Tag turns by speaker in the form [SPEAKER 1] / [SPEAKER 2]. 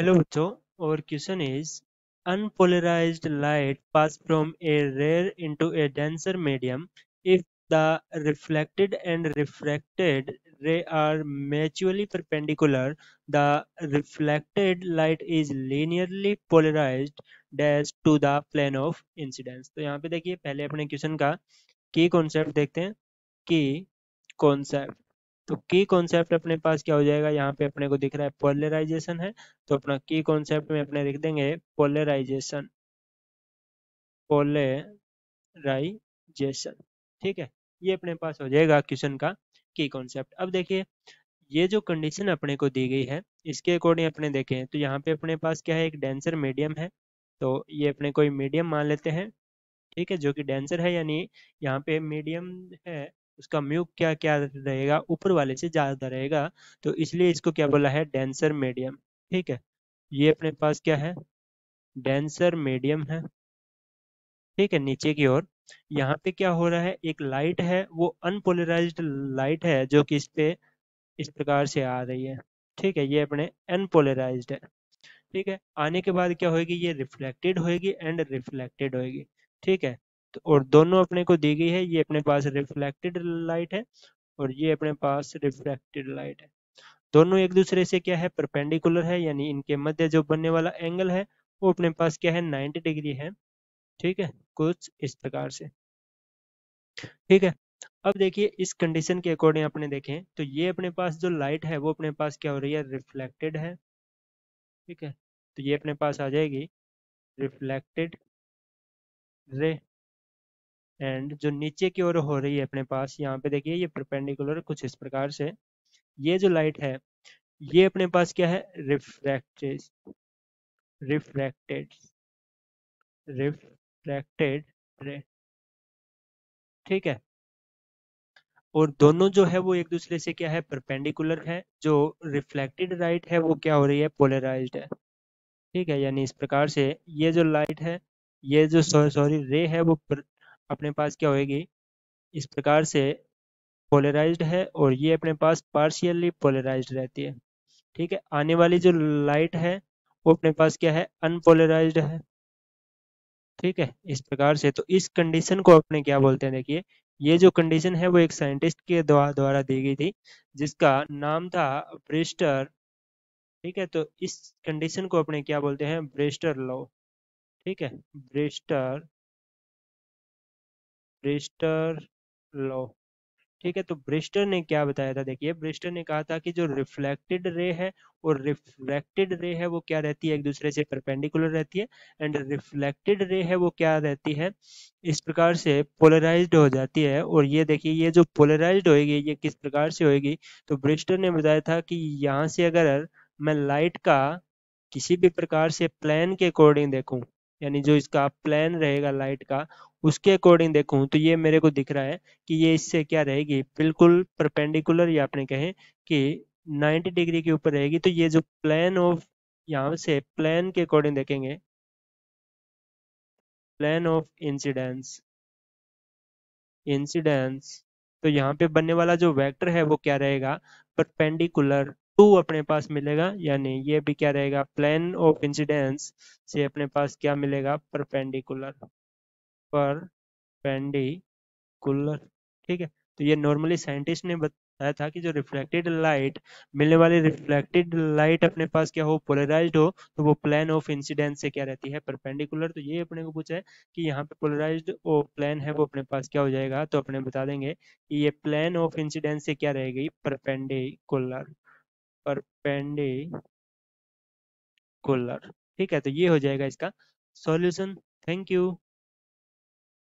[SPEAKER 1] Hello बच्चों, our question is unpolarized light pass from a rare into a denser medium if the reflected and refracted ray are mutually perpendicular. The reflected light is linearly polarized dash to the plane of incidence. तो यहाँ पे देखिए पहले अपने question का की concept देखते हैं। की कॉन्सेप्ट, तो की कॉन्सेप्ट अपने पास क्या हो जाएगा, यहाँ पे अपने को दिख रहा है पोलराइजेशन है, तो अपना की कॉन्सेप्ट में अपने लिख देंगे पोलराइजेशन। पोलराइजेशन, ठीक है, ये अपने पास हो जाएगा क्वेश्चन का की कॉन्सेप्ट। अब देखिए ये जो कंडीशन अपने को दी गई है इसके अकॉर्डिंग अपने देखें तो यहाँ पे अपने पास क्या है, एक डेंसर मीडियम है। तो ये अपने कोई मीडियम मान लेते हैं, ठीक है, जो कि डेंसर है, यानी यहाँ पे मीडियम है, उसका म्यू क्या क्या रहेगा, ऊपर वाले से ज्यादा रहेगा, तो इसलिए इसको क्या बोला है, डेंसर मीडियम। ठीक है, ये अपने पास क्या है, डेंसर मीडियम है। ठीक है, नीचे की ओर यहाँ पे क्या हो रहा है, एक लाइट है वो अनपोलराइज्ड लाइट है जो कि इस पे इस प्रकार से आ रही है। ठीक है, ये अपने अनपोलराइज्ड है। ठीक है, आने के बाद क्या होगी, ये रिफ्लेक्टेड होएगी एंड रिफ्लेक्टेड होएगी। ठीक है, तो और दोनों अपने को दी गई है, ये अपने पास रिफ्लेक्टेड लाइट है और ये अपने पास रिफ्रैक्टेड लाइट है। दोनों एक दूसरे से क्या है, परपेंडिकुलर है, यानी इनके मध्य जो बनने वाला एंगल है वो अपने पास क्या है, 90 डिग्री है। ठीक है, कुछ इस प्रकार से। ठीक है, अब देखिए इस कंडीशन के अकॉर्डिंग अपने देखें तो ये अपने पास जो लाइट है वो अपने पास क्या हो रही है, रिफ्लेक्टेड है। ठीक है, तो ये अपने पास आ जाएगी रिफ्लेक्टेड रे, एंड जो नीचे की ओर हो रही है अपने पास यहाँ पे देखिए ये परपेंडिकुलर कुछ इस प्रकार से। ये जो लाइट है ये अपने पास क्या है, रिफ्रैक्टेड, रिफ्रैक्टेड, रिफ्रैक्टेड रे। ठीक है, और दोनों जो है वो एक दूसरे से क्या है, परपेंडिकुलर है। जो रिफ्लेक्टेड लाइट है वो क्या हो रही है, पोलराइज्ड है। ठीक है, यानी इस प्रकार से ये जो लाइट है, ये जो सॉरी रे है वो अपने पास क्या होएगी, इस प्रकार से पोलराइज्ड है, और ये अपने पास पार्शियली पोलराइज्ड रहती है। ठीक है, आने वाली जो लाइट है वो अपने पास क्या है, अनपोलराइज्ड है। ठीक है, इस प्रकार से तो इस कंडीशन को अपने क्या बोलते हैं, देखिए ये जो कंडीशन है वो एक साइंटिस्ट के द्वारा दी गई थी जिसका नाम था ब्रेस्टर। ठीक है, तो इस कंडीशन को अपने क्या बोलते हैं, ब्रेस्टर लॉ। ठीक है, ब्रेस्टर, ब्रेस्टर लॉ। ठीक है, तो ब्रिस्टर ने क्या बताया था, देखिए ब्रिस्टर ने कहा था कि जो रिफ्लेक्टेड रे है और रिफ्रैक्टेड रे है वो क्या रहती है, एक दूसरे से परपेंडिकुलर रहती है, एंड रिफ्लेक्टेड रे है वो क्या रहती है, इस प्रकार से पोलराइज्ड हो जाती है। और ये देखिए ये जो पोलराइज्ड होएगी ये किस प्रकार से होएगी, तो ब्रिस्टर ने बताया था कि यहाँ से अगर मैं लाइट का किसी भी प्रकार से प्लेन के अकॉर्डिंग देखूं, यानी जो इसका प्लेन रहेगा लाइट का उसके अकॉर्डिंग देखूं, तो ये मेरे को दिख रहा है कि ये इससे क्या रहेगी, बिल्कुल परपेंडिकुलर, या आपने कहें कि 90 डिग्री के ऊपर रहेगी। तो ये जो प्लेन ऑफ, यहाँ से प्लेन के अकॉर्डिंग देखेंगे, प्लेन ऑफ इंसिडेंस, इंसिडेंस, तो यहाँ पे बनने वाला जो वेक्टर है वो क्या रहेगा, परपेंडिकुलर टू अपने पास मिलेगा, यानी ये भी क्या रहेगा, प्लेन ऑफ इंसिडेंस से अपने पास क्या मिलेगा, परपेंडिकुलर, परपेंडिकुलर। ठीक है, तो ये नॉर्मली साइंटिस्ट ने बताया था कि जो रिफ्लेक्टेड लाइट, मिलने वाली रिफ्लेक्टेड लाइट अपने पास क्या हो, पोलराइज्ड हो, तो वो प्लेन ऑफ इंसिडेंस से क्या रहती है, परपेंडिकुलर। तो ये अपने को पूछा है कि यहाँ पे पोलराइज्ड वो प्लेन है वो अपने पास क्या हो जाएगा, तो अपने बता देंगे कि ये प्लेन ऑफ इंसिडेंस से क्या रहेगी, परपेंडिकुलर, परपेंडिकुलर। ठीक है, तो ये हो जाएगा इसका सॉल्यूशन। Thank you.